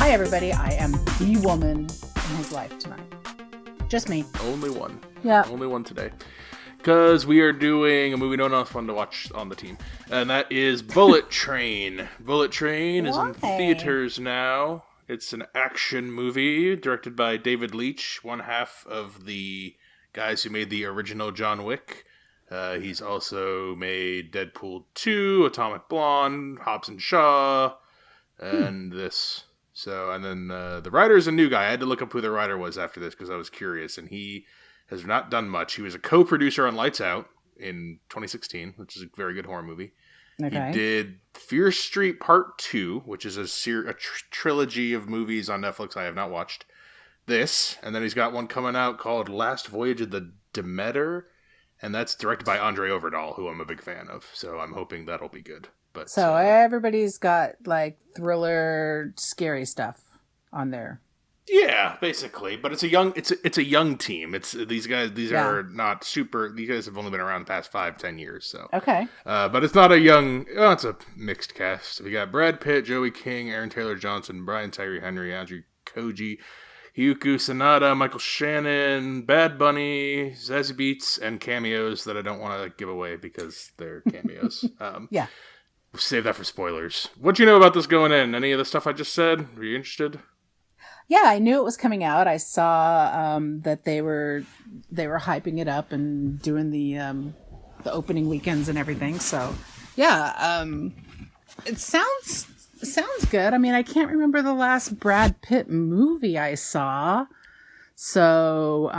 Hi, everybody. I am the woman in his life tonight. Just me. Only one. Yeah. Only one today. Because we are doing a movie no one else wanted to watch on the team. And that is Bullet Train. Bullet Train is in theaters now. It's an action movie directed by David Leitch, one half of the guys who made the original John Wick. He's also made Deadpool 2, Atomic Blonde, Hobbs and Shaw, and this. So, and then the writer's a new guy. I had to look up who the writer was after this because I was curious, and he has not done much. He was a co-producer on Lights Out in 2016, which is a very good horror movie. Okay. He did Fear Street Part 2, which is a trilogy of movies on Netflix I have not watched. This, and then he's got one coming out called Last Voyage of the Demeter, and that's directed by Andre Overdahl, who I'm a big fan of. So I'm hoping that'll be good. But so everybody's got like thriller, scary stuff on there. Yeah, basically, but it's a young team. It's these guys. These are not super. These guys have only been around the past 5-10 years. So okay, but it's not a young. Oh, it's a mixed cast. We got Brad Pitt, Joey King, Aaron Taylor Johnson, Brian Tyree Henry, Andrew Koji, Hiyuku Sanada, Michael Shannon, Bad Bunny, Zazie Beetz, and cameos that I don't want to give away because they're cameos. Yeah, we'll save that for spoilers. What do you know about this going in? Any of the stuff I just said? Are you interested? Yeah, I knew it was coming out. I saw that they were hyping it up and doing the opening weekends and everything. So, yeah, it sounds good. I mean, I can't remember the last Brad Pitt movie I saw. So,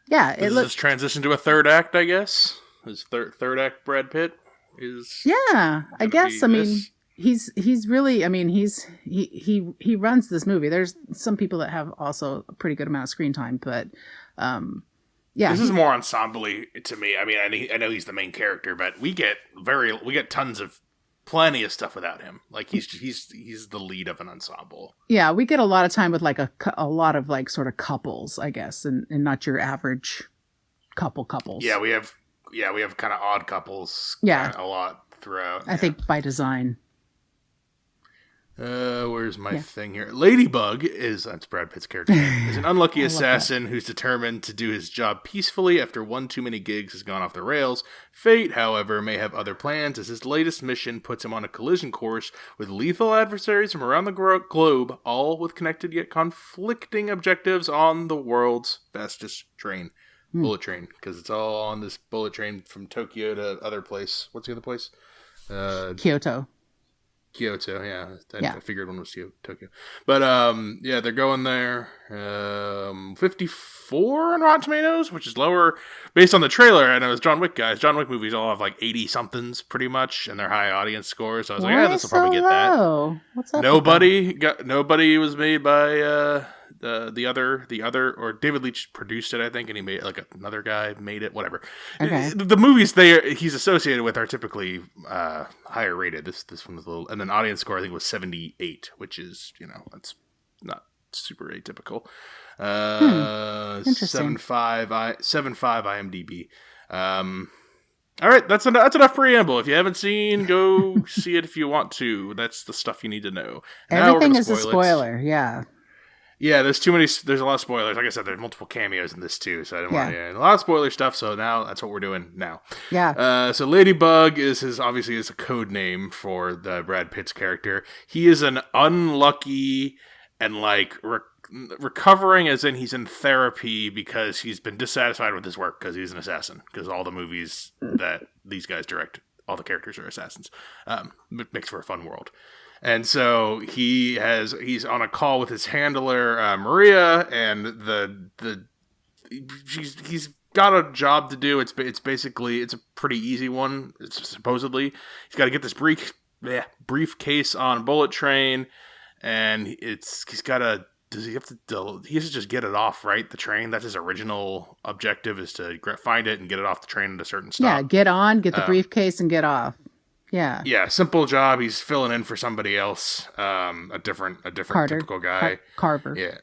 yeah, it looks transition to a third act, I guess. His third act Brad Pitt is. Yeah, I guess. I mean. He's really, I mean, he runs this movie. There's some people that have also a pretty good amount of screen time, but yeah. This is more ensemble-y to me. I mean, I know he's the main character, but we get plenty of stuff without him. Like he's the lead of an ensemble. Yeah, we get a lot of time with like a lot of like sort of couples, I guess, and not your average couples. Yeah, we have kind of odd couples. Yeah, a lot throughout. I think by design. Where's my thing here? Ladybug that's Brad Pitt's character, is an unlucky assassin who's determined to do his job peacefully after one too many gigs has gone off the rails. Fate, however, may have other plans as his latest mission puts him on a collision course with lethal adversaries from around the globe, all with connected yet conflicting objectives on the world's fastest train. Bullet Train, because it's all on this bullet train from Tokyo to other place. What's the other place? Kyoto, yeah. I figured one was Tokyo. But, they're going there. 54 on Rotten Tomatoes, which is lower. Based on the trailer, I know it's John Wick guys. John Wick movies all have like 80-somethings pretty much, and they're high audience scores. So I was like, this will probably get that. What's up? Nobody was made by the other, or David Leitch produced it, I think, and he made another guy made it, whatever. Okay. The movies he's associated with are typically higher rated. This one was a little, and then audience score I think was 78, which is that's not super atypical. 7.5 IMDb. All right, that's enough preamble. If you haven't seen, go see it if you want to. That's the stuff you need to know. Everything is a spoiler. Yeah. Yeah, there's a lot of spoilers. Like I said, there's multiple cameos in this too, so I didn't want to a lot of spoiler stuff, so now that's what we're doing now. Yeah. So Ladybug is obviously a code name for the Brad Pitt's character. He is an unlucky and like recovering, as in he's in therapy because he's been dissatisfied with his work because he's an assassin, because all the movies that these guys direct, all the characters are assassins. Makes for a fun world. And so he's on a call with his handler, Maria, and he's got a job to do. It's basically a pretty easy one. Supposedly he's got to get this briefcase on Bullet Train, and he has to just get it off, right? The train. That's his original objective, is to find it and get it off the train at a certain stop. Yeah, get on, get the briefcase, and get off. Yeah. Yeah, simple job. He's filling in for somebody else, a different typical guy. Carver. Yeah.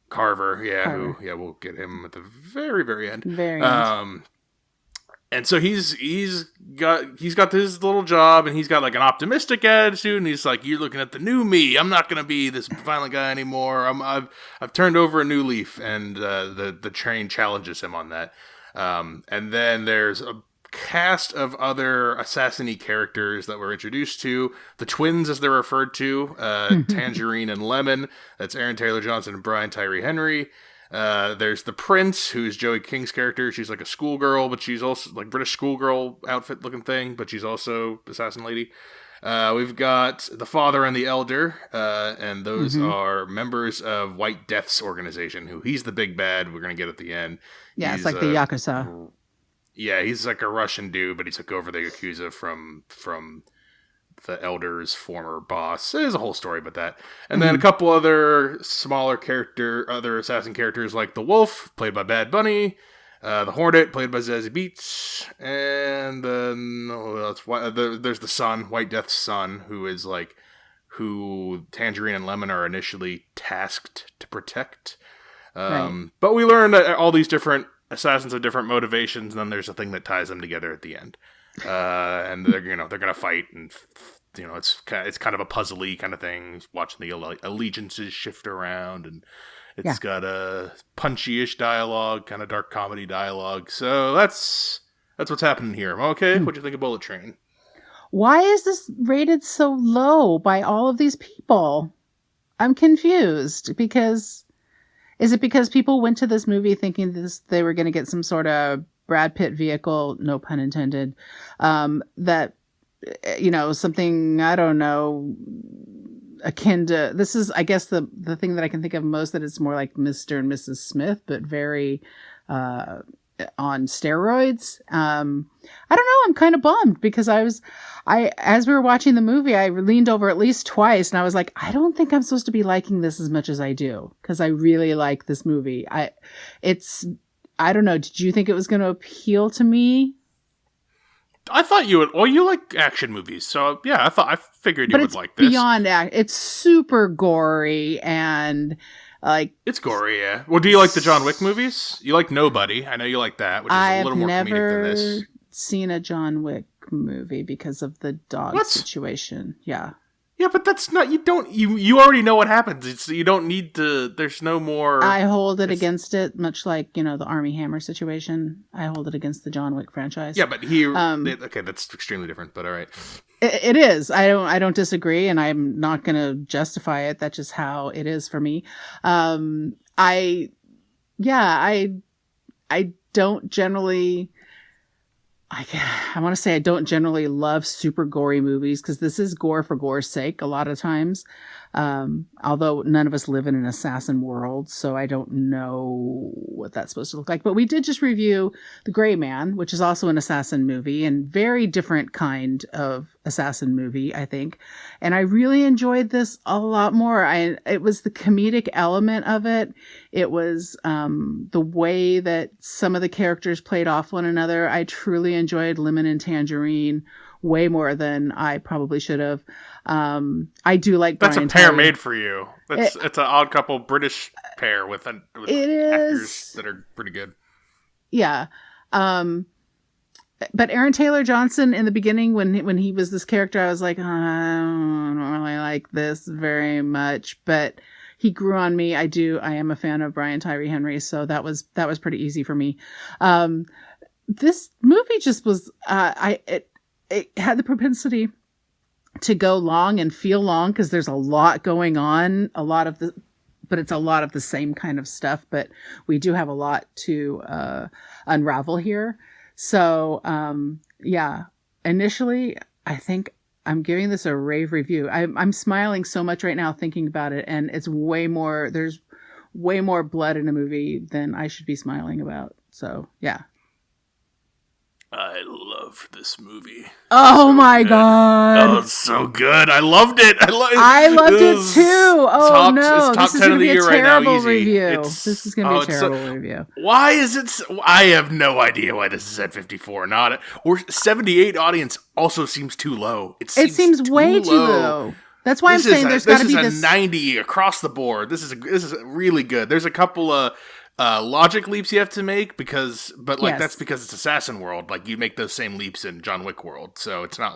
Carver. Who we'll get him at the very, very end. Very end. And so he's got his little job, and he's got like an optimistic attitude, and he's like, "You're looking at the new me. I'm not gonna be this violent guy anymore. I've turned over a new leaf." And the train challenges him on that. And then there's a cast of other assassin-y characters that we're introduced to. The twins, as they're referred to, Tangerine and Lemon. That's Aaron Taylor Johnson and Brian Tyree Henry. There's the Prince, who's Joey King's character. She's like a schoolgirl, but she's also like British schoolgirl outfit looking thing, but she's also assassin lady. We've got the Father and the Elder, and those are members of White Death's organization, who he's the big bad we're going to get at the end. Yeah, it's like the Yakuza. Yeah, he's like a Russian dude, but he took over the Yakuza from the Elder's former boss. There's a whole story about that. And then a couple other smaller other assassin characters like the Wolf, played by Bad Bunny, the Hornet, played by Zazie Beetz, and then there's the son, White Death's son, who Tangerine and Lemon are initially tasked to protect. But we learn that all these different assassins have different motivations, and then there's a thing that ties them together at the end. And they're gonna fight, and it's kind of a puzzly kind of thing, watching the allegiances shift around, and it's got a punchy-ish dialogue, kind of dark comedy dialogue. So that's what's happening here. Okay, what do you think of Bullet Train? Why is this rated so low by all of these people? I'm confused, because is it because people went to this movie thinking they were going to get some sort of Brad Pitt vehicle, no pun intended, that, something, I don't know, akin to, this is, I guess, the thing that I can think of most, that it's more like Mr. and Mrs. Smith, but very on steroids. I don't know, I'm kind of bummed, because as we were watching the movie, I leaned over at least twice, and I was like, I don't think I'm supposed to be liking this as much as I do, because I really like this movie. I don't know. Did you think it was going to appeal to me? I thought you would. Well, you like action movies, so yeah, I figured you would like this. Beyond it's super gory, and like it's gory. Yeah. Well, do you like the John Wick movies? You like Nobody? I know you like that, which is a little more comedic than this. I've never seen a John Wick movie because of the dog situation. Yeah. Yeah, but that's not, you already know what happens. You don't need to, there's no more. I hold it against it, much like, the Armie Hammer situation. I hold it against the John Wick franchise. Yeah, but here, okay, that's extremely different, but all right. It is. I don't disagree, and I'm not going to justify it. That's just how it is for me. I don't generally, I want to say I don't generally love super gory movies, because this is gore for gore's sake a lot of times. Although none of us live in an assassin world, so I don't know what that's supposed to look like. But we did just review The Gray Man, which is also an assassin movie, and very different kind of assassin movie, I think. And I really enjoyed this a lot more. It was the comedic element of it. It was the way that some of the characters played off one another. I truly enjoyed Lemon and Tangerine way more than I probably should have. I do like that's Brian a pair Tyree. Made for you. It's an odd couple British pair with actors that are pretty good. Yeah. But Aaron Taylor Johnson in the beginning, when he was this character, I was like, I don't really like this very much, but he grew on me. I am a fan of Brian Tyree Henry, so that was pretty easy for me. This movie just was, it had the propensity to go long and feel long, because there's a lot going on, but it's a lot of the same kind of stuff, but we do have a lot to unravel here. So, initially, I think I'm giving this a rave review. I'm smiling so much right now thinking about it, and there's way more blood in a movie than I should be smiling about. So, yeah. I love this movie. Oh my God. Oh, it's so good. I loved it. I loved it too. Oh no. This is going to be a terrible review. This is going to be a terrible review. Why is it I have no idea why this is at 54. Or 78 audience also seems too low. It seems way too low. That's why I'm saying there's got to be this. This is a 90 across the board. This is really good. There's a couple of logic leaps you have to make but like that's Yes. because it's Assassin World. Like you make those same leaps in John Wick World, so it's not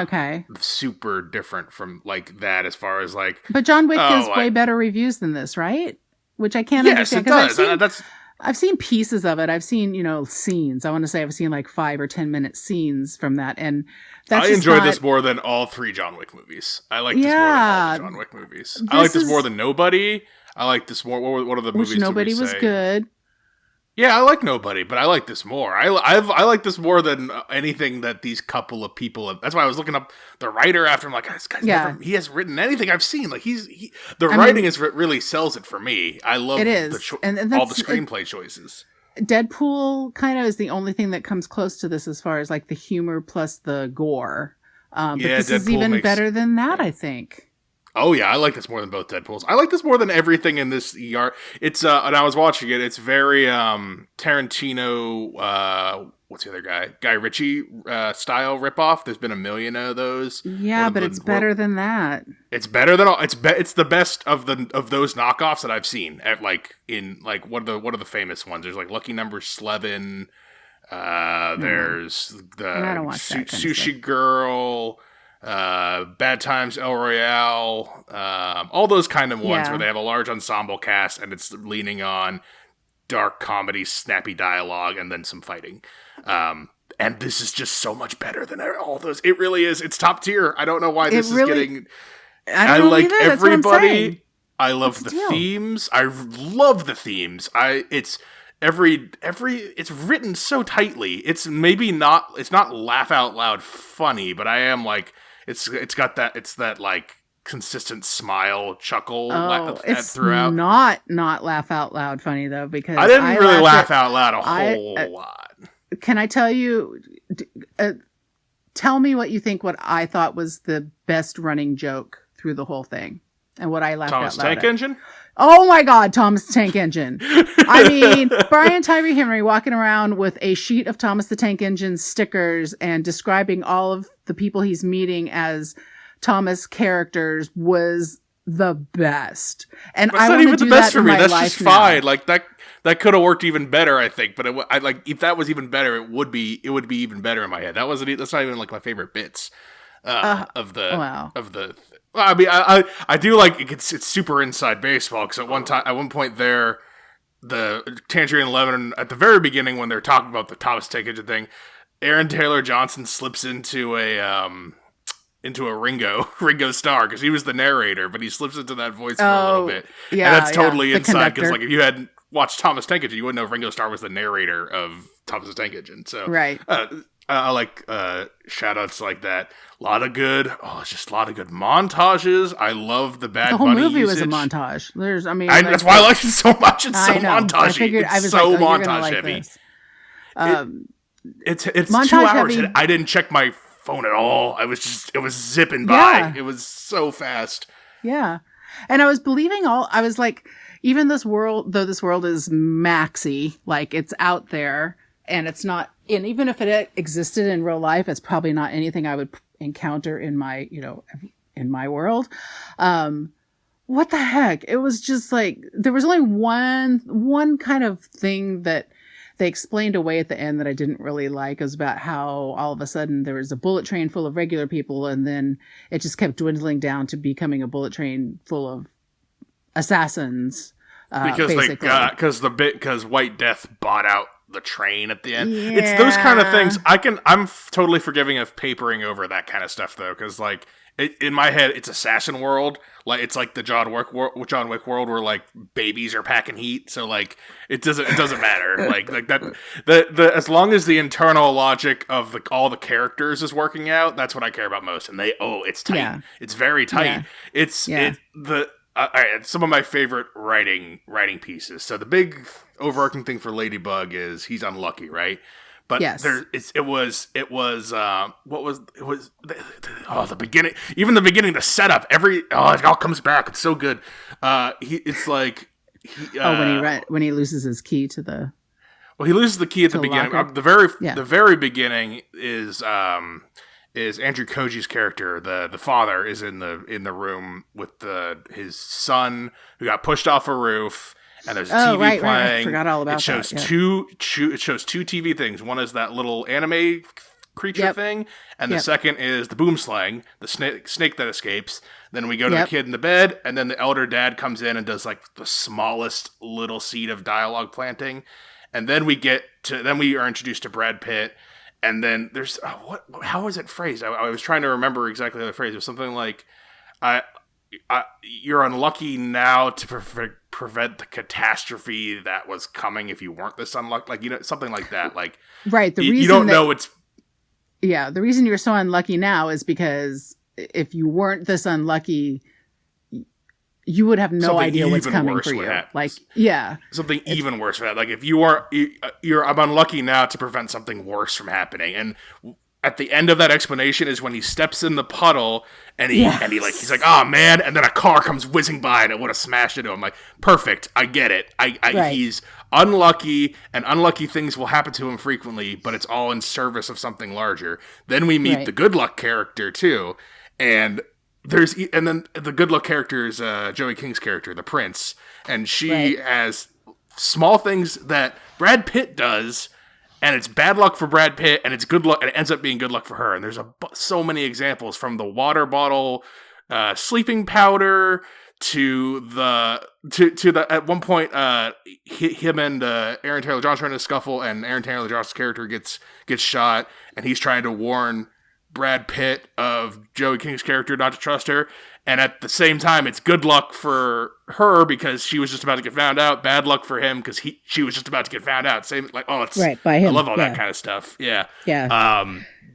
Okay. super different from like that as far as like. But John Wick Oh, is way better reviews than this, right? Which I can't yes, understand it does. I've seen pieces of it. I've seen, scenes. I want to say I've seen like 5 or 10 minute scenes from that, and that's I just enjoyed not... this more than all 3 John Wick movies. I like this more than all the John Wick movies. I like this more than Nobody. I like this more. What are the movies? Which Nobody was good. Yeah, I like Nobody, but I like this more. I like this more than anything that these couple of people have. That's why I was looking up the writer after. I'm like, this guy's never, he hasn't written anything I've seen. Like the writing is what really sells it for me. I love it is. all the screenplay choices. Deadpool kind of is the only thing that comes close to this as far as like the humor plus the gore. But this is even better than that, I think. Oh yeah, I like this more than both Deadpools. I like this more than everything in this ER. It's and I was watching it. It's very Tarantino. What's the other guy? Guy Ritchie style ripoff. There's been a million of those. Yeah, but it's better than that. It's better than all. It's the best of those knockoffs that I've seen. At what are the famous ones? There's like Lucky Number Slevin. There's the Sushi Girl. Bad Times El Royale, all those kind of ones where they have a large ensemble cast and it's leaning on dark comedy, snappy dialogue, and then some fighting. And this is just so much better than all those. It really is. It's top tier. I don't know why this is getting. I like everybody. I love the themes. I love the themes. It's written so tightly. It's not laugh out loud funny, but I am like. It's got that. It's that like consistent smile, chuckle throughout. Not laugh out loud funny though, because I didn't really laugh out loud a whole lot. Can I tell you? Tell me what you think. What I thought was the best running joke through the whole thing, and what I laughed out loud. Thomas Tank Engine. Oh my God, Thomas the Tank Engine. I mean, Brian Tyree Henry walking around with a sheet of Thomas the Tank Engine stickers and describing all of the people he's meeting as Thomas characters was the best. And I want to do that for me. That's just fine. Like that could have worked even better, I think. But if that was even better, it would be even better in my head. That's not even like my favorite bits of the. Well, I mean, I do like it's super inside baseball because at one point there, the Tangerine Lemon at the very beginning when they're talking about the Thomas Tank Engine thing, Aaron Taylor Johnson slips into a Ringo Starr because he was the narrator, but he slips into that voice for a little bit, and that's totally inside because like if you hadn't watched Thomas Tank Engine, you wouldn't know Ringo Starr was the narrator of Thomas Tank Engine. So right. I like shout outs like that. A lot of good montages. I love the Bad Bunny usage. The whole movie was a montage. That's why I like it so much. It's so montagey. It's so montage heavy. It's 2 hours. And I didn't check my phone at all. It was zipping by. Yeah. It was so fast. Yeah. And I was I was like, even this world is maxi, like it's out there and it's not, and even if it existed in real life, it's probably not anything I would encounter in my, in my world. What the heck? It was just like, there was only one kind of thing that they explained away at the end that I didn't really like. It was about how all of a sudden there was a bullet train full of regular people and then it just kept dwindling down to becoming a bullet train full of assassins. Because White Death bought out the train at the end. Yeah. It's those kind of things. I'm totally forgiving of papering over that kind of stuff though, because like in my head it's Assassin World, like it's like the John Wick world where like babies are packing heat, so like it doesn't matter. like that the as long as the internal logic of all the characters is working out, that's what I care about most. And it's tight. Yeah. It's very tight. Yeah. Some of my favorite writing pieces. So the big overarching thing for Ladybug is he's unlucky, right? But yes. The beginning, even the beginning, the setup, it all comes back. It's so good. When he loses his key to the. Well, he loses the key at the beginning. The very beginning is Andrew Koji's character, the father, is in the room with his son who got pushed off a roof, and there's a TV right, playing. I forgot all about it shows that. It shows two TV things. One is that little anime creature thing, and the second is the boomslang, the snake that escapes. Then we go to the kid in the bed, and then the elder dad comes in and does like the smallest little seed of dialogue planting, and then we are introduced to Brad Pitt, and then there's how was it phrased? I was trying to remember exactly how the phrase. It was something like, "You're unlucky now to prevent the catastrophe that was coming if you weren't this unlucky," like something like that. Like right, the reason you don't know it's. Yeah, the reason you're so unlucky now is because if you weren't this unlucky, you would have no idea what's coming for you. Like, something even worse for that. Like, if you are, I'm unlucky now to prevent something worse from happening. And at the end of that explanation is when he steps in the puddle and he's like, oh man, and then a car comes whizzing by and it would have smashed into him. Like, perfect, I get it. He's unlucky, and unlucky things will happen to him frequently, but it's all in service of something larger. Then we meet the good luck character too, and then the good luck character is Joey King's character, the prince, and she has small things that Brad Pitt does. And it's bad luck for Brad Pitt, and it's good luck, and it ends up being good luck for her. And there's so many examples, from the water bottle, sleeping powder, to the at one point, him and Aaron Taylor Johnson are in a scuffle, and Aaron Taylor Johnson's character gets shot, and he's trying to warn Brad Pitt of Joey King's character not to trust her. And at the same time, it's good luck for her because she was just about to get found out. Bad luck for him because she was just about to get found out. Same, like, it's right by him. I love all that kind of stuff. Yeah, yeah.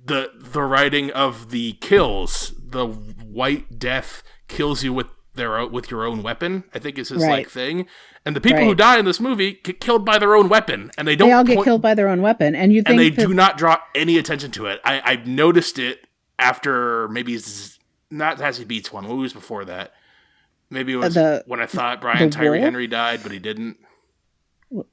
The writing of the kills, the White Death kills you with your own weapon, I think is his thing. And the people who die in this movie get killed by their own weapon, and they all get killed by their own weapon, and they do not draw any attention to it. I've noticed it after maybe. Not Zazie Beetz one. What was before that? Maybe it was when I thought Brian Tyree Henry died, but he didn't.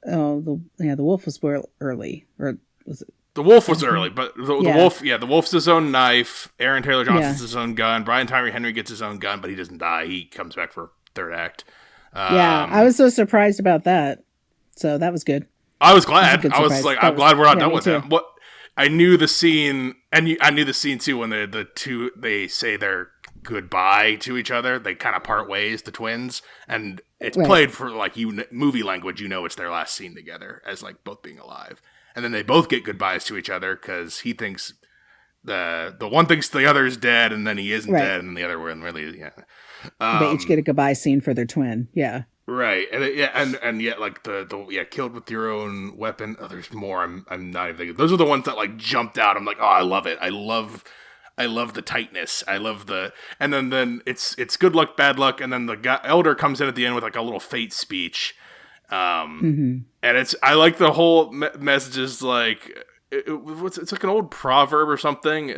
Oh, the wolf was early, or was it? The wolf was early, but the wolf, the wolf's his own knife. Aaron Taylor Johnson's his own gun. Brian Tyree Henry gets his own gun, but he doesn't die. He comes back for third act. I was so surprised about that. So that was good. I was glad. I was like, I'm glad we're not done with him. What? I knew the scene, and I knew the scene too when they say their goodbye to each other. They kind of part ways, the twins, and it's played for like movie language. You know, it's their last scene together as like both being alive, and then they both get goodbyes to each other because he thinks the one thinks the other is dead, and then he isn't dead, and the other one really they each get a goodbye scene for their twin. Yeah. Right, and yet like the killed with your own weapon. Oh, there's more. I'm not even thinking. Those are the ones that like jumped out. I'm like, oh, I love it. I love the tightness. I love and then it's good luck, bad luck, and then the elder comes in at the end with like a little fate speech. And I like the whole messages like it's like an old proverb or something.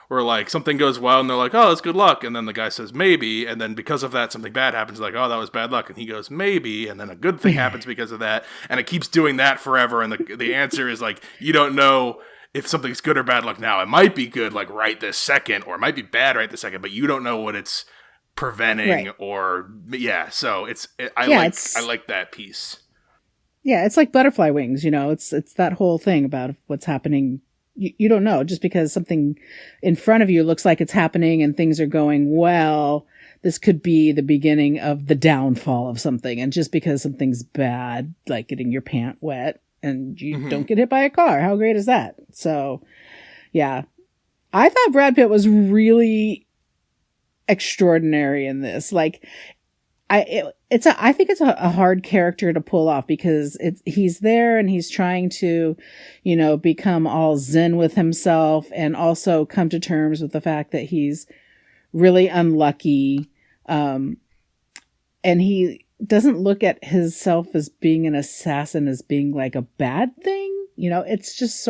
Where like something goes well and they're like, oh, it's good luck, and then the guy says maybe, and then because of that something bad happens, like, oh, that was bad luck, and he goes maybe, and then a good thing happens because of that, and it keeps doing that forever, and the answer is like, you don't know if something's good or bad luck now. It might be good like right this second, or it might be bad right this second, but you don't know what it's preventing or so I like that piece. Yeah, it's like butterfly wings, it's that whole thing about what's happening. You don't know, just because something in front of you looks like it's happening and things are going well, this could be the beginning of the downfall of something. And just because something's bad, like getting your pant wet and you don't get hit by a car, how great is that? So, yeah. I thought Brad Pitt was really extraordinary in this. Like, I think it's a hard character to pull off because he's there and he's trying to, become all zen with himself and also come to terms with the fact that he's really unlucky. And he doesn't look at himself as being an assassin as being like a bad thing. It's just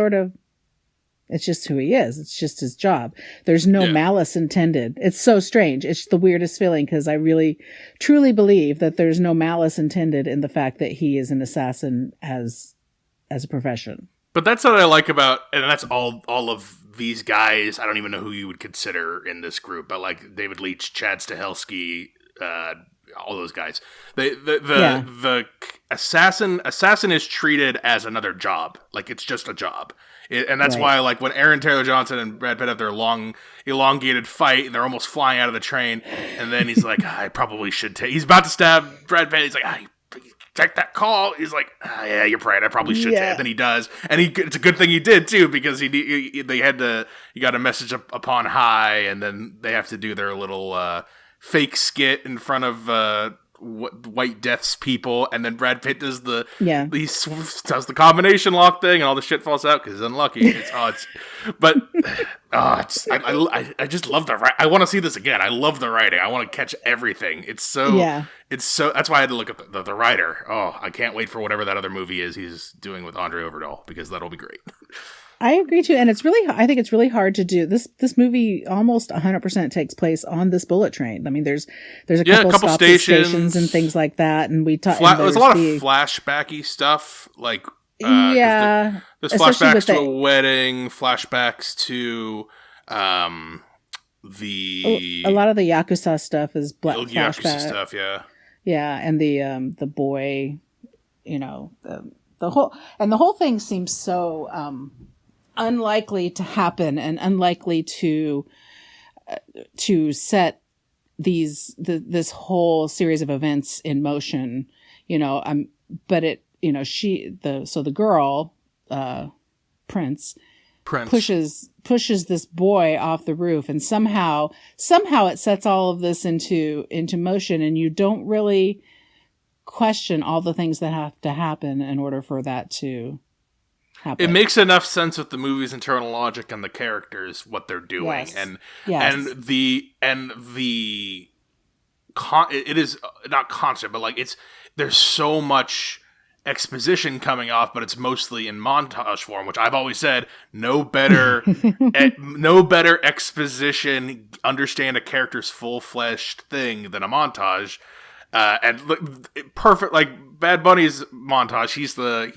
it's just who he is. It's just his job. There's no malice intended. It's so strange. It's the weirdest feeling because I really, truly believe that there's no malice intended in the fact that he is an assassin as a profession. But that's what I like about, and that's all of these guys. I don't even know who you would consider in this group, but like David Leitch, Chad Stahelski, all those guys. The assassin is treated as another job, like it's just a job, and that's why like when Aaron Taylor Johnson and Brad Pitt have their long elongated fight and they're almost flying out of the train, and then he's like, I probably should take. He's about to stab Brad Pitt. He's like, take that call. He's like, yeah, you're right. I probably should. And then he does, and it's a good thing he did too, because he got a message upon high, and then they have to do their little fake skit in front of White Death's people, and then Brad Pitt does does the combination lock thing, and all the shit falls out because he's unlucky. I just love the writing. I want to see this again. I love the writing. I want to catch everything. It's so that's why I had to look at the writer. Oh, I can't wait for whatever that other movie is he's doing with Andre Overdahl, because that'll be great. I agree too, and I think it's really hard to do. This movie almost 100% takes place on this bullet train. I mean, there's a couple stations and things like that, and we talked. There's a lot of flashbacky stuff, like there's flashbacks to a wedding, flashbacks to a lot of the Yakuza stuff is flashback. Yakuza stuff, and the boy, the whole thing seems so unlikely to happen, and unlikely to set this whole series of events in motion, but it, the girl, Prince pushes this boy off the roof, and somehow it sets all of this into motion, and you don't really question all the things that have to happen in order for that to happen. It makes enough sense with the movie's internal logic and the characters, what they're doing, it is not constant, but like there's so much exposition coming off, but it's mostly in montage form, which I've always said no better exposition, understand a character's full-fleshed thing than a montage. And look, perfect, like Bad Bunny's montage. He's the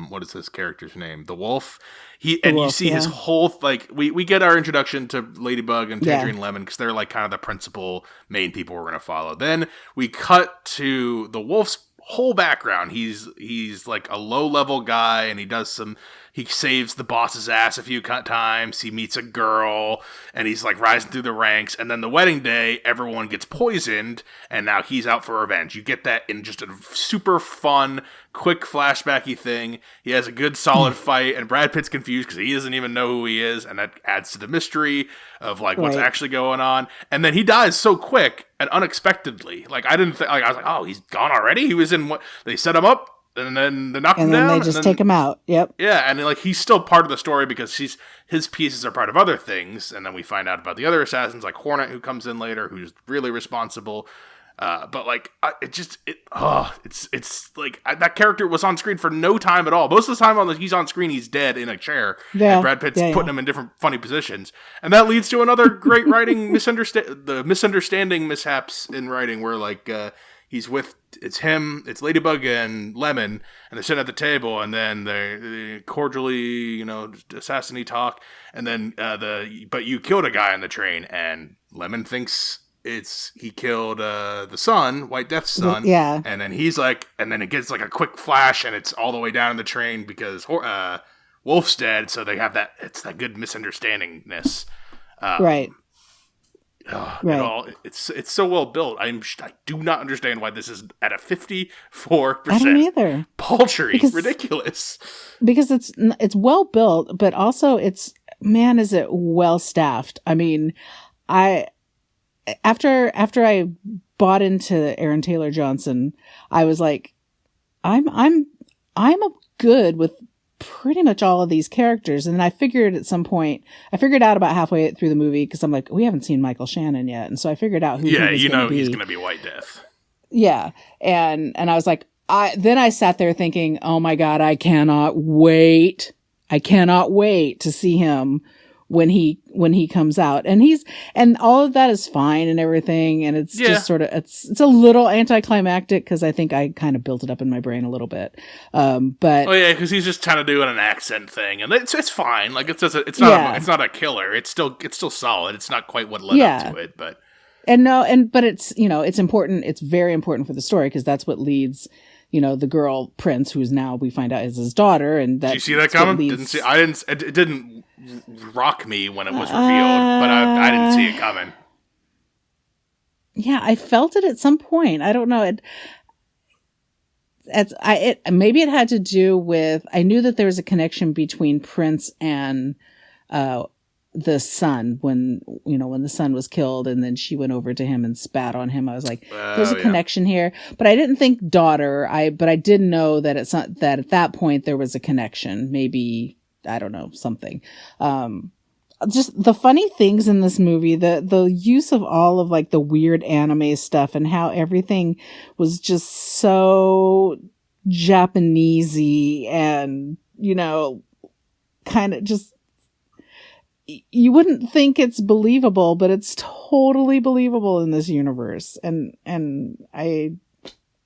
what is this character's name? The Wolf. You see his whole, like, we get our introduction to Ladybug and Tangerine Lemon, because they're like kind of the principal main people we're gonna follow. Then we cut to the Wolf's whole background. He's like a low level guy, and he saves the boss's ass a few times. He meets a girl, and he's like rising through the ranks. And then the wedding day, everyone gets poisoned, and now he's out for revenge. You get that in just a super fun, quick flashbacky thing. He has a good solid fight, and Brad Pitt's confused because he doesn't even know who he is, and that adds to the mystery of like what's actually going on. And then he dies so quick and unexpectedly. Like I didn't think, like I was like, oh, he's gone already. He was in what they set him up. And then they knock him down. And then they just take him out. Yep. Yeah, and like he's still part of the story because his pieces are part of other things. And then we find out about the other assassins, like Hornet, who comes in later, who's really responsible. But like, it's like that character was on screen for no time at all. Most of the time he's on screen, he's dead in a chair. Yeah. And Brad Pitt's putting him in different funny positions. And that leads to another great writing misunderstanding mishaps in writing where like, it's Ladybug and Lemon, and they're sitting at the table, and then they cordially, assassinate talk, and then but you killed a guy on the train, and Lemon thinks he killed the son, White Death's son, and then he's like, and then it gets like a quick flash, and it's all the way down the train because Wolf's dead, so they have it's that good misunderstandingness, right. Right. It's so well built. I do not understand why this is at a 54%. I don't either. Paltry, ridiculous. Because it's well built, but also is it well staffed? I mean, after I bought into Aaron Taylor Johnson, I was like, I'm good with pretty much all of these characters. And then I figured out about halfway through the movie, because I'm like, we haven't seen Michael Shannon yet. And so I figured out who he was he's going to be White Death. Yeah. And I was like, I sat there thinking, oh my God, I cannot wait to see him when he comes out, and all of that is fine and everything. And it's just sort of, it's a little anticlimactic because I think I kind of built it up in my brain a little bit. But because he's just kind of doing an accent thing, and it's fine. Like it's not a killer. It's still solid. It's not quite what led up to it, but But it's, it's important. It's very important for the story because that's what leads, the girl Prince, who's now we find out is his daughter. And did you see that coming? It didn't rock me when it was revealed, but I didn't see it coming. Yeah, I felt it at some point. I don't know. Maybe it had to do with, I knew that there was a connection between Prince and the son when the son was killed, and then she went over to him and spat on him. I was like, there's a connection here, but I didn't think daughter. But I did know that that at that point there was a connection. Maybe, I don't know, something. Just the funny things in this movie, the use of all of like the weird anime stuff and how everything was just so Japanesey and, kind of just, you wouldn't think it's believable, but it's totally believable in this universe. And I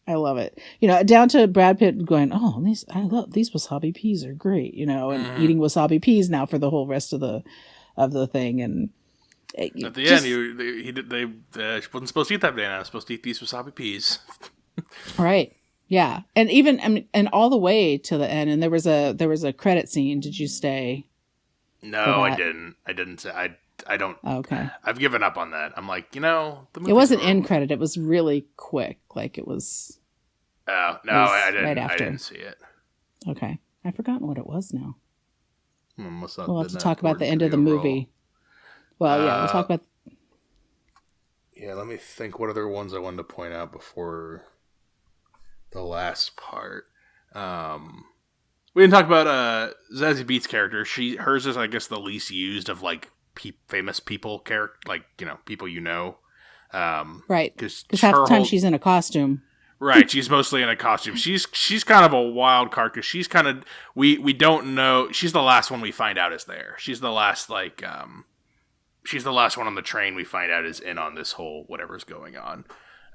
love it. Down to Brad Pitt going, oh, these wasabi peas are great, and eating wasabi peas now for the whole rest of the thing. And at the end, they wasn't supposed to eat that banana. I was supposed to eat these wasabi peas. Right. Yeah. And even, and all the way to the end. And there was a credit scene. Did you stay? No, I didn't say. I don't. Okay. I've given up on that. I'm like, the movie. It wasn't end credit. It was really quick. Like it was. Oh, no, I didn't. Right after. I didn't see it. Okay. I've forgotten what it was now. We'll have to talk about the end of the movie. Well, yeah, we'll talk about. Yeah, let me think. What other ones I wanted to point out before the last part? We didn't talk about Zazie Beetz' character. Hers is, I guess, the least used of like famous people character, like people right? Because half the time she's in a costume. Right, she's mostly in a costume. She's kind of a wild card because she's kind of we don't know. She's the last one we find out is there. She's the last she's the last one on the train we find out is in on this whole whatever's going on.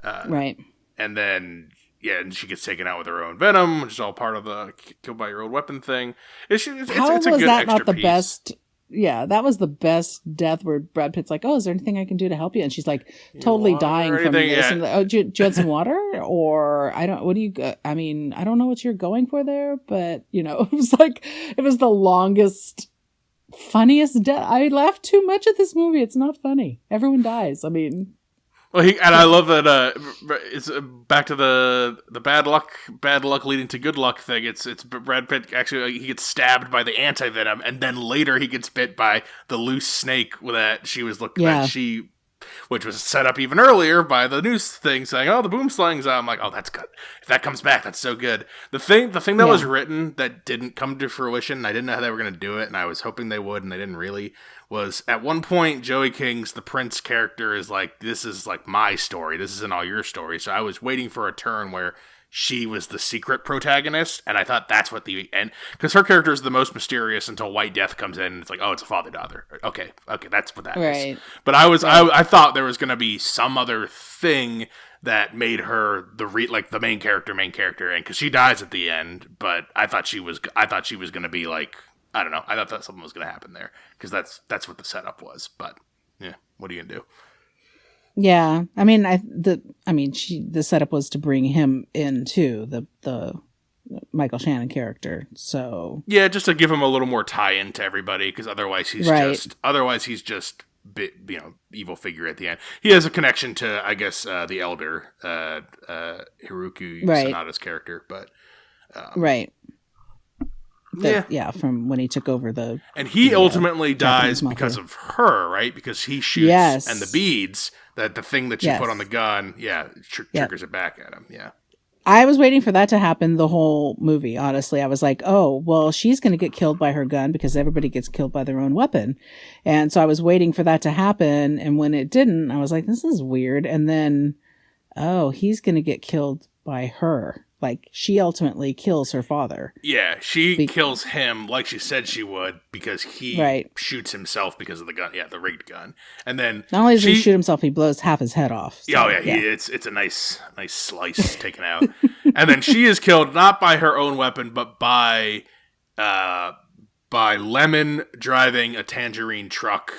Right, and then and she gets taken out with her own venom, which is all part of the kill by your own weapon thing. It's a good that extra not the piece. best? Yeah, that was the best death where Brad Pitt's like, oh, is there anything I can do to help you? And she's like totally dying from this. Yeah. And like, oh, do you want some water? Or I don't know what you're going for there, but it was the longest, funniest death. I laughed too much at this movie. It's not funny. Everyone dies. I mean. Well, I love that. It's back to the bad luck leading to good luck thing. It's Brad Pitt actually he gets stabbed by the anti-venom, and then later he gets bit by the loose snake that she was looking at. Which was set up even earlier by the news thing saying, "Oh, the boom sling's out." I'm like, "Oh, that's good. If that comes back, that's so good." The thing that was written that didn't come to fruition, and I didn't know how they were going to do it, and I was hoping they would, and they didn't really. Was at one point Joey King's the Prince character is like, this is like my story. This isn't all your story. So I was waiting for a turn where she was the secret protagonist, and I thought that's what the end, because her character is the most mysterious until White Death comes in, and it's like, oh, it's a father-daughter. Okay, that's what that is. But I thought there was going to be some other thing that made her the main character, and because she dies at the end, but I thought she was going to be like, I don't know. I thought that something was going to happen there because that's what the setup was. But yeah, what are you gonna do? Yeah, I mean, the setup was to bring him in too, the Michael Shannon character. So yeah, just to give him a little more tie-in to everybody, because otherwise he's just evil figure at the end. He has a connection to, I guess, the elder Hiroki Sanada's character, but right. From when he took over and he ultimately dies because of her, right? Because he shoots and the beads, that the thing that she put on the gun, triggers it back at him. Yeah. I was waiting for that to happen the whole movie, honestly. I was like, oh, well, she's going to get killed by her gun because everybody gets killed by their own weapon. And so I was waiting for that to happen. And when it didn't, I was like, this is weird. And then, oh, he's going to get killed by her. Like, she ultimately kills her father. Yeah, she kills him like she said she would because he shoots himself because of the gun. Yeah, the rigged gun. And then not only does he shoot himself, he blows half his head off. So, it's a nice slice taken out. And then she is killed not by her own weapon, but by Lemon driving a tangerine truck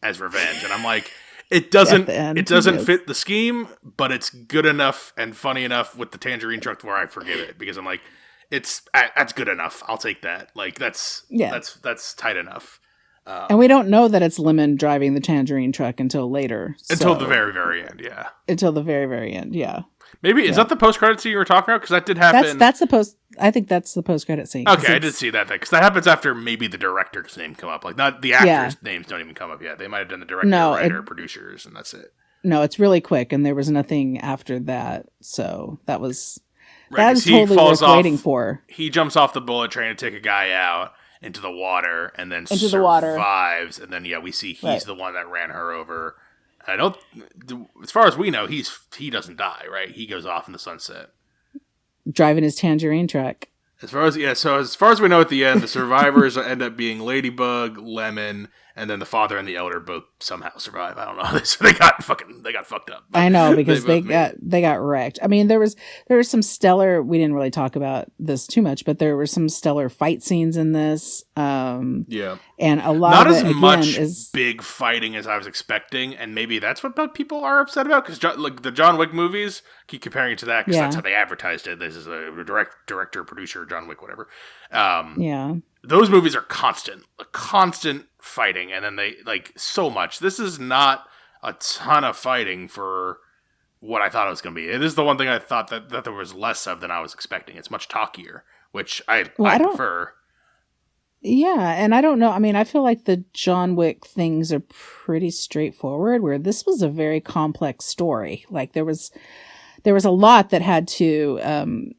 as revenge. And I'm like, It doesn't. At the end, It doesn't yes. fit the scheme, but it's good enough and funny enough with the tangerine truck where I forgive it because I'm like, that's good enough. I'll take that. Like that's tight enough. And we don't know that it's Lemon driving the tangerine truck until later. Until the very, very end, yeah. Until the very, very end, yeah. Maybe is that the post credit scene you were talking about? Because that did happen. That's the post. I think that's the post credit scene. Okay, I did see that because that happens after maybe the director's name come up. Like not the actors' names don't even come up yet. They might have done the director, writer, producers, and that's it. No, it's really quick, and there was nothing after that. So that was Right, totally worth waiting for. He jumps off the bullet train to take a guy out into the water, and then into the water, survives. And then we see he's the one that ran her over. I don't. As far as we know, he doesn't die. Right, he goes off in the sunset, driving his tangerine truck. As far as we know, at the end, the survivors end up being Ladybug, Lemon, and then the father and the elder both somehow survive. I don't know. They got fucked up. I know because they got wrecked. I mean, there was some stellar. We didn't really talk about this too much, but there were some stellar fight scenes in this. And a lot not of as it, much is big fighting as I was expecting, and maybe that's what people are upset about because like the John Wick movies keep comparing it to that because that's how they advertised it. This is a director, producer, John Wick, whatever. Those movies are constant fighting, and then they like so much. This is not a ton of fighting for what I thought it was going to be. It is the one thing I thought that there was less of than I was expecting. It's much talkier, which I prefer. Yeah, and I don't know. I mean, I feel like the John Wick things are pretty straightforward, where this was a very complex story. Like there was a lot that had to,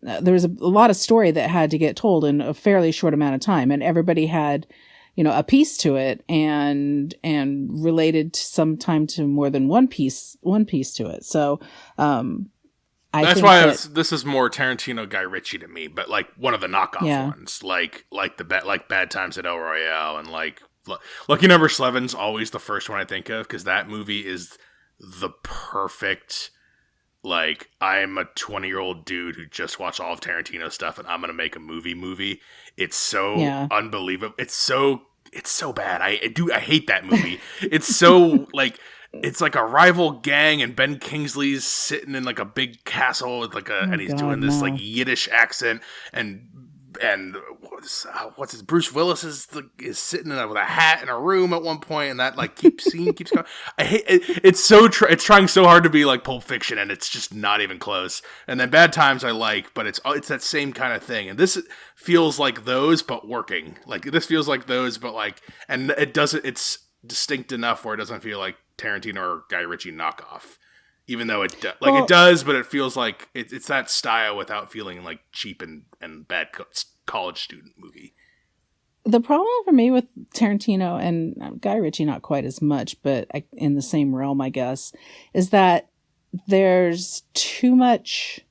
there was a lot of story that had to get told in a fairly short amount of time, and everybody had, a piece to it, and related sometime to more than one piece to it. So, that's why this is more Tarantino, Guy Ritchie to me, but like one of the knockoff ones, like Bad Times at El Royale, and like Lucky Number 11's always the first one I think of because that movie is the perfect. Like, I'm a 20-year-old dude who just watched all of Tarantino stuff, and I'm gonna make a movie. It's so unbelievable. It's so bad. I hate that movie. It's so like. It's like a rival gang, and Ben Kingsley's sitting in like a big castle with and he's doing this like Yiddish accent, and what's his Bruce Willis is sitting with a hat in a room at one point, and that like keeps going. I hate it. It's it's trying so hard to be like Pulp Fiction, and it's just not even close. And then Bad Times I like, but it's that same kind of thing. And this feels like those, but working. Like this feels like those, but like, and it doesn't. It's distinct enough where it doesn't feel like Tarantino or Guy Ritchie knockoff, even though it does, but it feels like it's that style without feeling like cheap and bad college student movie. The problem for me with Tarantino and Guy Ritchie, not quite as much, but in the same realm, I guess, is that there's too much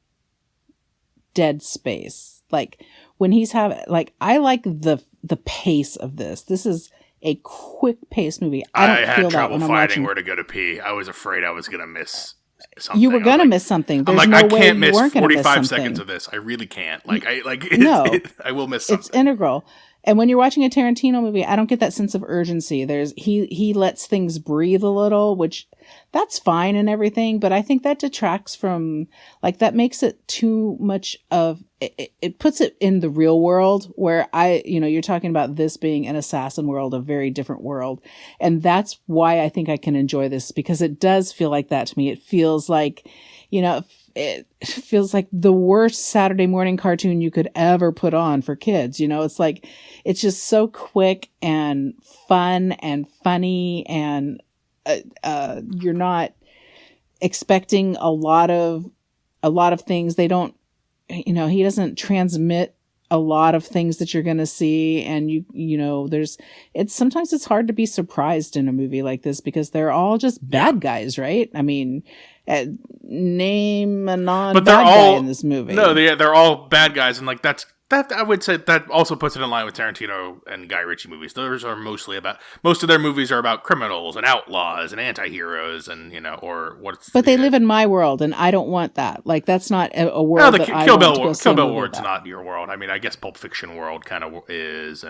dead space. Like when he's I like the pace of this. This is a quick paced movie. I had trouble finding where to go to pee. I was afraid I was going to miss something. You were going to miss something. There's I can't miss 45 seconds of this. I really can't. I will miss something. It's integral. And when you're watching a Tarantino movie, I don't get that sense of urgency. He lets things breathe a little, which that's fine and everything, but I think that detracts from, that makes it too much of, it puts it in the real world where you're talking about this being an assassin world, a very different world. And that's why I think I can enjoy this, because it does feel like that to me. It feels like, it feels like the worst Saturday morning cartoon you could ever put on for kids. It's like, it's just so quick and fun and funny, and you're not expecting a lot of things. They don't, he doesn't transmit a lot of things that you're going to see. And sometimes it's hard to be surprised in a movie like this because they're all just bad guys, right? I mean, name a non-bad guy in this movie. No, they're all bad guys, and like that's That I would say that also puts it in line with Tarantino and Guy Ritchie movies. Those are most of their movies are about criminals and outlaws and anti-heroes and, or what's. But they live in my world, and I don't want that. Like, that's not a world that I want to go see. Kill Bill world's not your world. I mean, I guess Pulp Fiction world kind of is,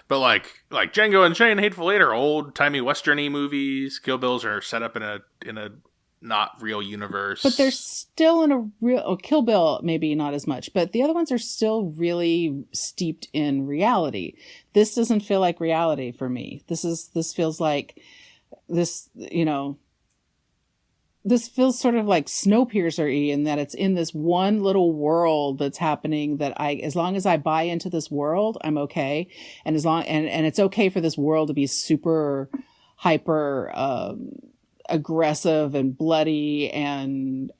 but like Django Unchained, Hateful Eight are old-timey western-y movies. Kill Bills are set up in a not real universe. But they're still in a real... Oh, Kill Bill, maybe not as much. But the other ones are still really steeped in reality. This doesn't feel like reality for me. This feels like... This feels sort of like Snowpiercer-y in that it's in this one little world that's happening that as long as I buy into this world, I'm okay. And and it's okay for this world to be super hyper... aggressive and bloody and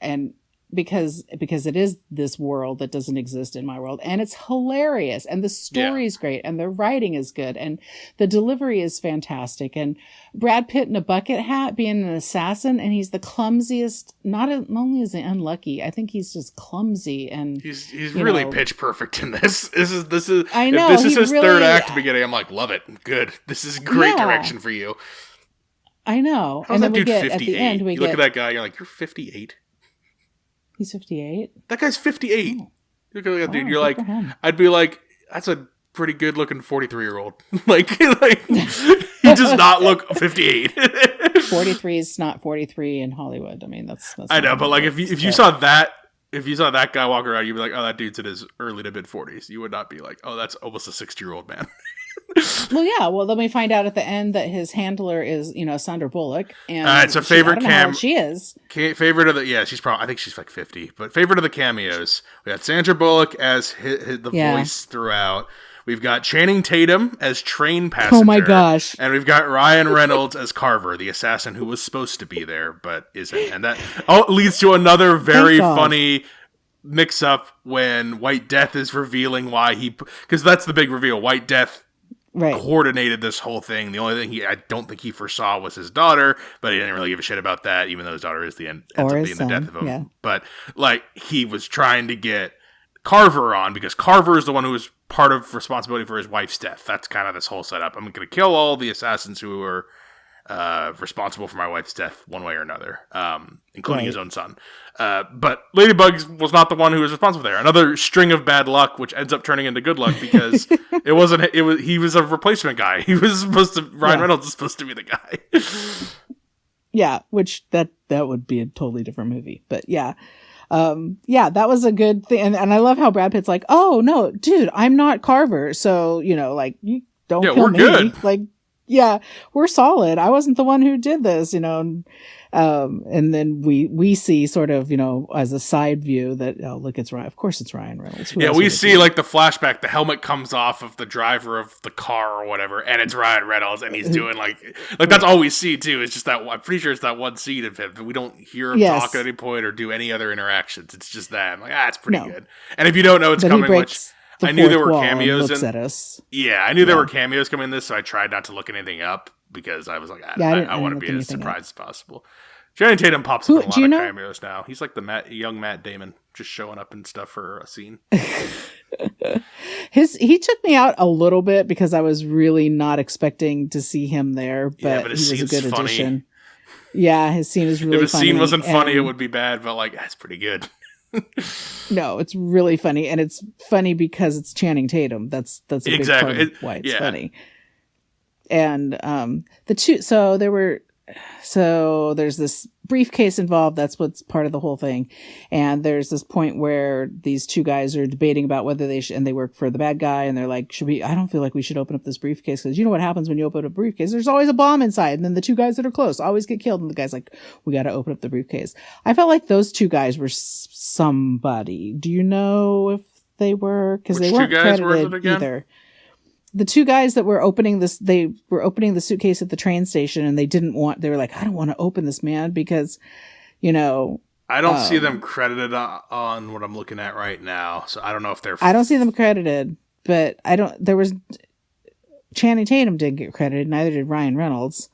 because it is this world that doesn't exist in my world, and it's hilarious, and the story is great, and the writing is good, and the delivery is fantastic, and Brad Pitt in a bucket hat being an assassin, and he's the clumsiest. Not only is he unlucky, I think he's just clumsy, and he's really pitch perfect in this. This is I know, if this is his third act beginning, I'm like, love it, good. This is great direction for you. I know. How's and then we get 58? At the end, you look at that guy, you're like, you're 58. He's 58. That guy's 58. Oh. Look at that dude. You're like, I'd be like, that's a pretty good looking 43-year-old. like he does not look 58. 43 is not 43 in Hollywood. I mean, that's I know, but like if you saw that guy walk around, you'd be like, oh, that dude's in his early to mid 40s. You would not be like, oh, that's almost a 60-year-old man. Well, yeah. Well, then we find out at the end that his handler is, Sandra Bullock, and it's a favorite cam. She is favorite of the she's probably, I think she's like 50, but favorite of the cameos. We got Sandra Bullock as the voice throughout. We've got Channing Tatum as train passenger. Oh my gosh! And we've got Ryan Reynolds as Carver, the assassin who was supposed to be there but isn't, and that leads to another very funny mix up when White Death is revealing why because that's the big reveal. White Death coordinated this whole thing. The only thing I don't think he foresaw was his daughter, but he didn't really give a shit about that, even though his daughter is ends up being the death of him. Yeah. But like he was trying to get Carver on because Carver is the one who was part of responsibility for his wife's death. That's kind of this whole setup. I'm going to kill all the assassins who were responsible for my wife's death one way or another, including his own son. But Ladybug was not the one who was responsible there. Another string of bad luck, which ends up turning into good luck because he was a replacement guy. He was supposed to, Ryan Reynolds is supposed to be the guy. Yeah, which that would be a totally different movie. But yeah. That was a good thing. And I love how Brad Pitt's like, oh no, dude, I'm not Carver. So, like, you don't kill me. Good. Like, yeah, we're solid. I wasn't the one who did this, and then we see sort of, as a side view that, oh, look, it's Ryan. Of course it's Ryan Reynolds. We see like the flashback, the helmet comes off of the driver of the car or whatever, and it's Ryan Reynolds, and he's doing like that's all we see too. It's just that I'm pretty sure it's that one scene of him. We don't hear him talk at any point or do any other interactions. It's just that. I'm like, it's pretty good. And if you don't know it's coming, which I knew there were cameos in. At us. Yeah, I knew there were cameos coming in this, so I tried not to look anything up because I was like, I want to be as surprised as possible. Channing Tatum pops up in a lot of cameos now. He's like the young Matt Damon, just showing up and stuff for a scene. He took me out a little bit because I was really not expecting to see him there, but he was a good addition. Yeah, his scene is really funny. If his scene wasn't funny, it would be bad, but like, that's pretty good. No, it's really funny, and it's funny because it's Channing Tatum. That's a big part of why it's funny. And there's this briefcase involved. That's what's part of the whole thing. And there's this point where these two guys are debating about whether they should, and they work for the bad guy, and they're like, I don't feel like we should open up this briefcase because you know what happens when you open up a briefcase? There's always a bomb inside, and then the two guys that are close always get killed. And the guy's like, we got to open up the briefcase. I felt like those two guys were somebody. Do you know if they were? Because they weren't credited either. The two guys that were opening they were opening the suitcase at the train station, and they were like, I don't want to open this, man, because, I don't see them credited on what I'm looking at right now. So I don't know if they're... I don't see them credited, but Channing Tatum didn't get credited. Neither did Ryan Reynolds.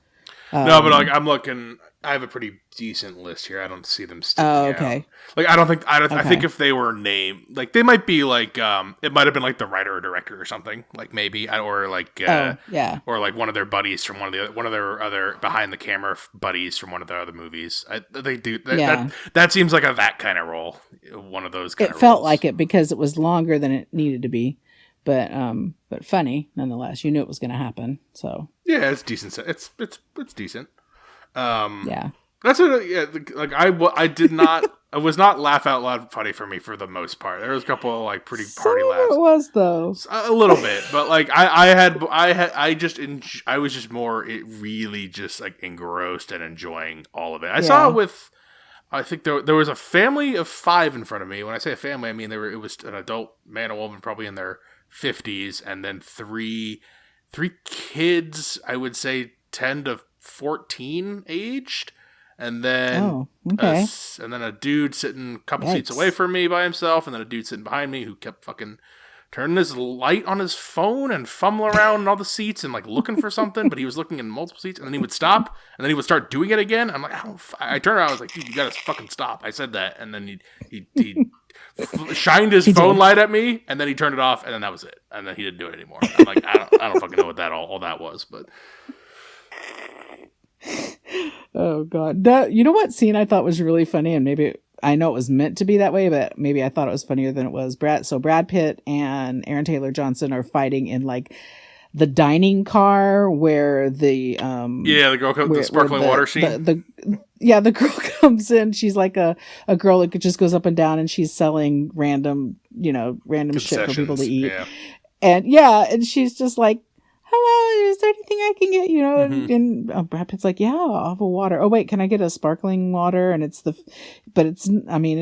No, but like I'm looking I have a pretty decent list here. I don't see them sticking okay. out. Like, I don't think I think if they were named, like, they might be like it might have been like the writer or director or something, like maybe, or like or like one of their buddies from one of their other behind the camera buddies from one of their other movies. They do that seems like that kind of role. One of those kind of roles. It felt like it because it was longer than it needed to be. But funny nonetheless. You knew it was going to happen. So yeah, it's decent. It's decent. Yeah, that's what. Yeah, like I did not. It was not laugh out loud funny for me for the most part. There was a couple of like pretty party laughs. It was though a little bit, but like I was just more really just like engrossed and enjoying all of it. I saw it with. I think there was a family of 5 in front of me. When I say a family, I mean it was an adult man and woman, probably in their 50s, and then three kids. I would say 10 to 14 aged, and then a dude sitting a couple seats away from me by himself, and then a dude sitting behind me who kept fucking turning his light on his phone and fumbling around in all the seats and like looking for something, but he was looking in multiple seats, and then he would stop, and then he would start doing it again. I'm like, I turned around, I was like, dude, you gotta fucking stop. I said that, and then he shined his phone light at me, and then he turned it off, and then that was it, and then he didn't do it anymore. I'm like, I don't fucking know what that all that was, but. Oh god, you know what scene I thought was really funny, and maybe I know it was meant to be that way, but maybe I thought it was funnier than it was. Brad Pitt and Aaron Taylor Johnson are fighting in like the dining car where the girl comes the sparkling water scene. The girl comes in. She's like a girl that just goes up and down, and she's selling random shit for people to eat. Yeah. And she's just like, hello, is there anything I can get, And Brad Pitt's like, yeah, I'll have a water. Oh, wait, can I get a sparkling water? And it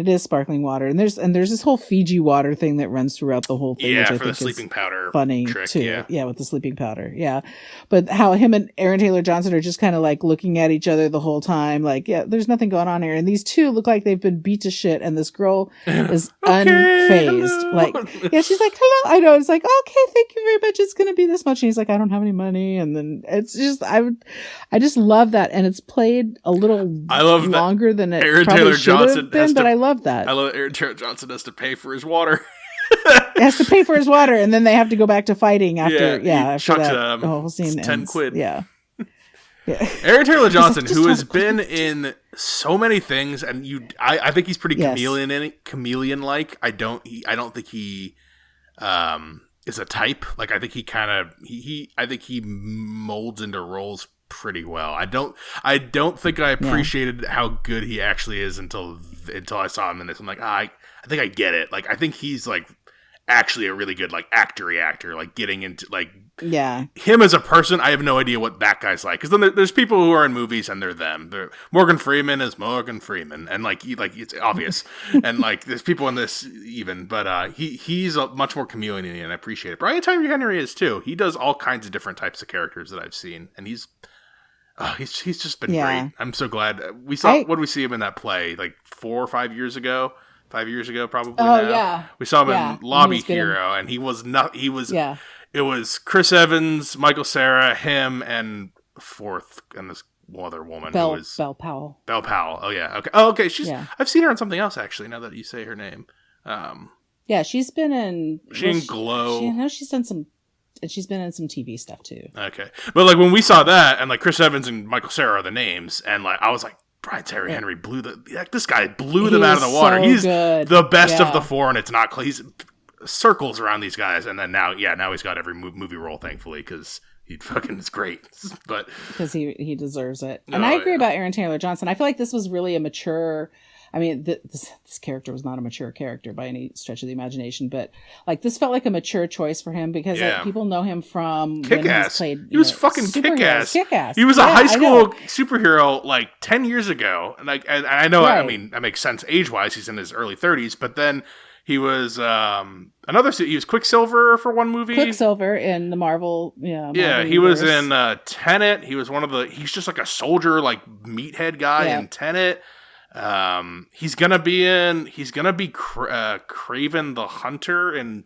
is sparkling water. And there's this whole Fiji water thing that runs throughout the whole thing. Yeah, which I for think the sleeping powder funny trick, too. Yeah, with the sleeping powder. Yeah. But how him and Aaron Taylor Johnson are just kind of like looking at each other the whole time. Like, yeah, there's nothing going on here. And these two look like they've been beat to shit. And this girl is unfazed. Like, yeah, she's like, hello. I know. It's like, okay, thank you very much. It's going to be this much. And he's like, I don't have any money. And then it's just, I just love that. And it's played a little longer than it Aaron probably Taylor should Johnson have been, but I love that. I love Aaron Taylor Johnson has to pay for his water. He has to pay for his water, and then they have to go back to fighting after, after chucks, that the whole scene 10 ends. quid. Yeah. Aaron Taylor Johnson, who has been in so many things, and I think he's pretty chameleon-like. I don't think he is a type. Like, I think he kind of I think he molds into roles pretty well. I don't think I appreciated how good he actually is until I saw him in this. I'm like, I think I get it. Like, I think he's like actually a really good like actor, like getting into like him as a person. I have no idea what that guy's like, because then there's people who are in movies and they're them. Morgan Freeman is Morgan Freeman, and like it's obvious. And like there's people in this even, but he's a much more chameleon, and I appreciate it. Brian Tyree Henry is too. He does all kinds of different types of characters that I've seen, and he's just been great. I'm so glad we saw. What did we see him in that play like 4 or 5 years ago? 5 years ago, probably. We saw him in Lobby Hero, and he was not. He was. Yeah. It was Chris Evans, Michael Cera, him, and fourth, and this other woman who was Belle Powell. Belle Powell. Oh yeah. Okay. Oh okay. I've seen her on something else actually. Now that you say her name. Yeah, she's been in. She in Glow. I know she's done some. And she's been in some TV stuff too. Okay, but like when we saw that, and like Chris Evans and Michael Cera are the names, and like I was like, Brian Tyree Henry this guy blew them out of the water. He's good. The best of the four, and it's not. He's circles around these guys, and then now he's got every movie role, thankfully, because he fucking is great. But because he deserves it, and I agree about Aaron Taylor Johnson. I feel like this was really a mature. I mean, this character was not a mature character by any stretch of the imagination, but like this felt like a mature choice for him because like, people know him from Kick-Ass. When he was fucking Kick-Ass. Kick-Ass. He was a high school superhero like 10 years ago, and like and I know I mean that makes sense age wise. He's in his early 30s, but then he was he was Quicksilver for one movie. Quicksilver in the Marvel, Marvel he was in Tenet. He was he's just like a soldier, like meathead guy in Tenet. He's gonna be Kraven the Hunter in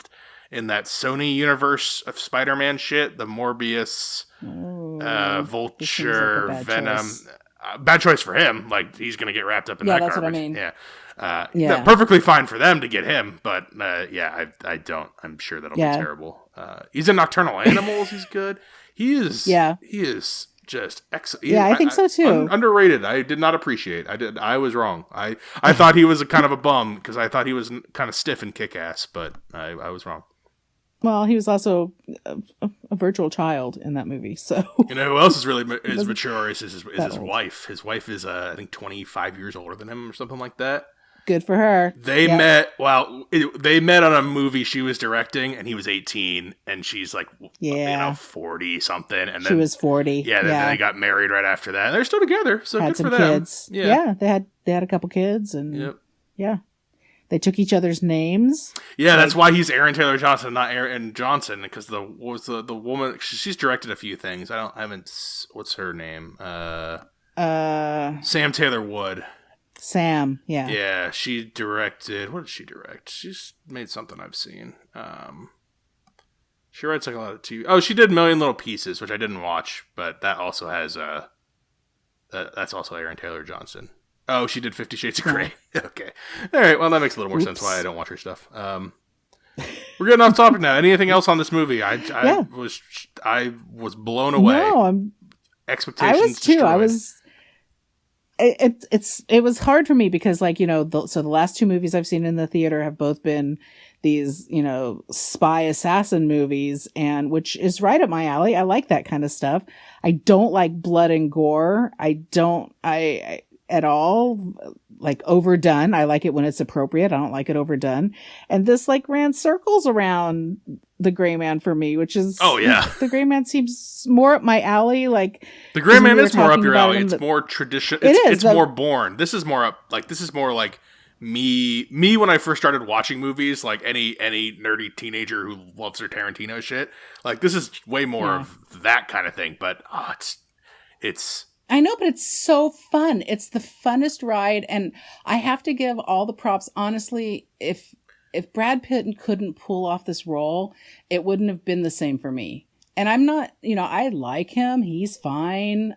that Sony universe of Spider-Man shit, the Morbius, Vulture, like Venom. bad choice for him. Like, he's going to get wrapped up in that that's garbage. What I mean. Yeah. Perfectly fine for them to get him, but I don't. I'm sure that'll be terrible. He's in Nocturnal Animals. He's good. He is. Yeah. He is just excellent. Yeah, I think so too. Underrated. I did not appreciate. I was wrong. I thought he was a kind of a bum because I thought he was kind of stiff and kick-ass, but I was wrong. Well, he was also a virtual child in that movie, so... You know who else is really mature is his wife. His wife is, I think, 25 years older than him or something like that. Good for her. They met on a movie she was directing, and he was 18, and she's like, 40-something. And then, she was 40. Yeah, then they got married right after that. And they're still together, so good for them. Kids. Yeah, they had a couple kids, and they took each other's names. Yeah, that's why he's Aaron Taylor Johnson, not Aaron Johnson, because the woman, she's directed a few things. What's her name? Sam Taylor Wood. Sam, yeah. Yeah, she directed... What did she direct? She's made something I've seen. She writes like a lot of TV... Oh, she did Million Little Pieces, which I didn't watch, but that also has... that's also Aaron Taylor Johnson. Oh, she did 50 Shades of Grey. Okay. All right, well, that makes a little more sense why I don't watch her stuff. We're getting off topic now. Anything else on this movie? I was blown away. No, Expectations I was too. destroyed. I was... It was hard for me because, like, the last two movies I've seen in the theater have both been these, spy assassin movies, and which is right up my alley. I like that kind of stuff. I don't like blood and gore. I at all like overdone. I like it when it's appropriate. I don't like it overdone. And this like ran circles around the Gray Man for me, which is the Gray Man seems more up my alley. Like the Gray Man is more up your alley. It's more traditional. It's more Bourne. This is more like me when I first started watching movies, like any nerdy teenager who loves their Tarantino shit. Like this is way more of that kind of thing. But it's. I know, but it's so fun. It's the funnest ride, and I have to give all the props. Honestly, if Brad Pitt couldn't pull off this role, it wouldn't have been the same for me. And I'm not, I like him. He's fine.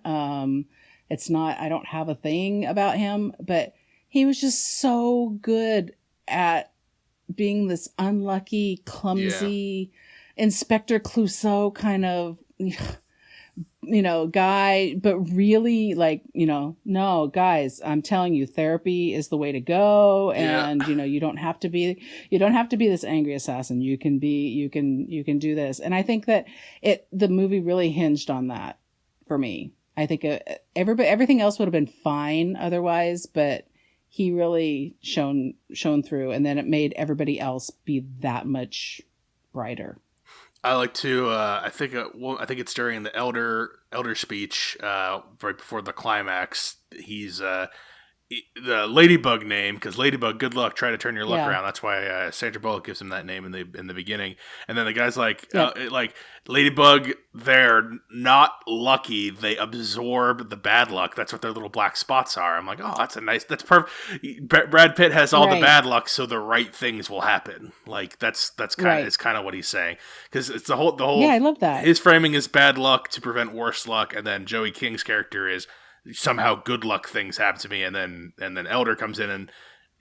It's not, I don't have a thing about him, but he was just so good at being this unlucky, clumsy Inspector Clouseau kind of, guy, but really like, no, guys, I'm telling you, therapy is the way to go. And, you don't have to be this angry assassin. You can do this. And I think that the movie really hinged on that for me. I think everything else would have been fine otherwise, but he really shone through, and then it made everybody else be that much brighter. I like to. I think it's during the elder speech, right before the climax. He's the Ladybug name, because Ladybug, good luck, try to turn your luck around. That's why Sandra Bullock gives him that name in the beginning. And then the guy's like, like Ladybug, they're not lucky. They absorb the bad luck. That's what their little black spots are. I'm like, oh, that's perfect. Brad Pitt has all the bad luck, so the right things will happen. Like that's kind of what he's saying, because it's the whole. Yeah, I love that. His framing is bad luck to prevent worse luck, and then Joey King's character is somehow good luck things happen to me, and then Elder comes in and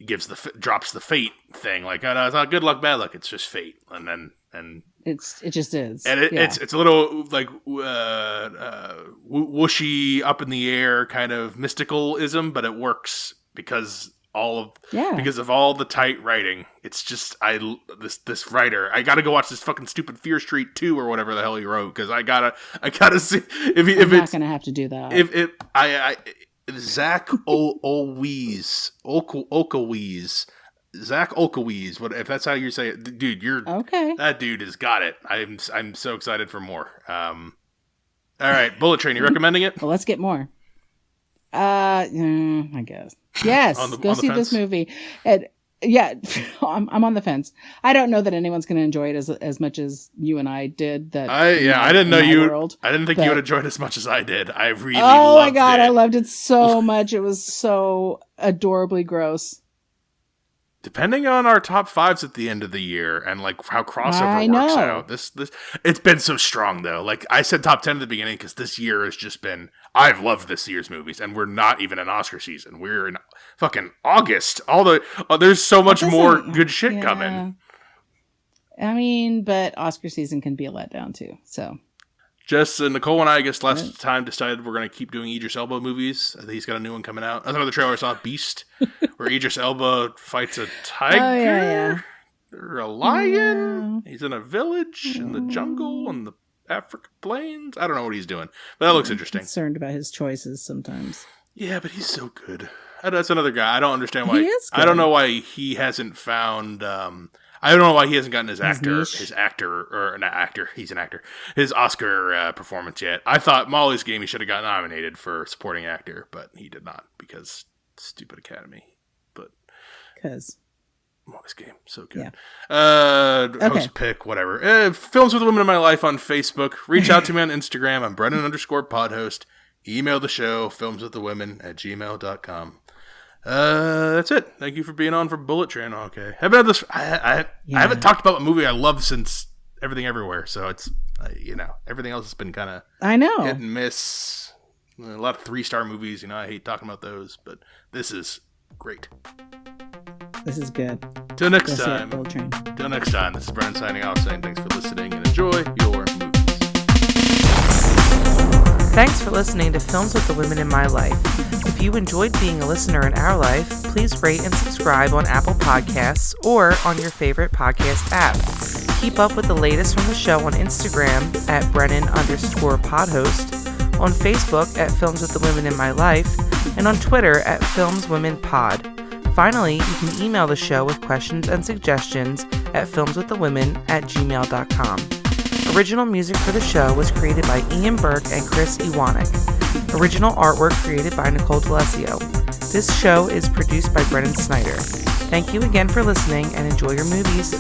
drops the fate thing, like, oh no, it's not good luck, bad luck, it's just fate, and it just is, and it's a little like whooshy, up in the air kind of mysticalism, but it works because of all the tight writing. It's just this writer, I gotta go watch this fucking stupid Fear Street 2 or whatever the hell he wrote, because I gotta see if I'm not gonna have to do that. Zach Olkowitz, Zach Olkowitz, what if that's how you say it, dude? You're okay. That dude has got it. I'm so excited for more. All right, Bullet Train, you recommending it? Well, let's get more. I guess. Yes, go see this movie. And I'm on the fence. I don't know that anyone's going to enjoy it as much as you and I did. I didn't know you. I didn't think you would enjoy it as much as I did. I really loved it. Oh my god, I loved it so much. It was so adorably gross. Depending on our top fives at the end of the year and like how crossover works out, this it's been so strong though. Like I said, top 10 at the beginning, because this year has just been I've loved this year's movies, and we're not even in Oscar season. We're in fucking August. There's so much more good shit coming. I mean, but Oscar season can be a letdown too. So, Nicole and I guess last time decided we're going to keep doing Idris Elba movies. I think he's got a new one coming out. That's another trailer I saw, Beast, where Idris Elba fights a tiger or a lion. He's in a village in the jungle in the African plains. I don't know what he's doing, but that looks interesting. Concerned about his choices sometimes. Yeah, but he's so good. That's another guy. I don't understand why. He is good. I don't know why he hasn't found. I don't know why he hasn't gotten his Oscar performance yet. I thought Molly's Game he should have got nominated for supporting actor, but he did not because stupid Academy. But because Molly's Game, so good. Yeah. Host pick, whatever. Films with the Women in My Life on Facebook. Reach out to me on Instagram. I'm Brennan_podhost. Email the show, filmswiththewomen@gmail.com. That's it. Thank you for being on for Bullet Train. Okay. I haven't talked about a movie I love since Everything Everywhere, so it's, everything else has been kind of hit and miss. A lot of 3-star movies, I hate talking about those, but this is great. This is good. Till next time. This is Brennan signing off saying thanks for listening and enjoy your movies. Thanks for listening to Films with the Women in My Life. If you enjoyed being a listener in our life, please rate and subscribe on Apple Podcasts or on your favorite podcast app. Keep up with the latest from the show on Instagram at Brennan_podhost, on Facebook at Films with the Women in My Life, and on Twitter at FilmsWomenPod. Finally, you can email the show with questions and suggestions at filmswiththewomen@gmail.com. Original music for the show was created by Ian Burke and Chris Iwanek. Original artwork created by Nicole D'Alessio. This show is produced by Brennan Snyder. Thank you again for listening and enjoy your movies.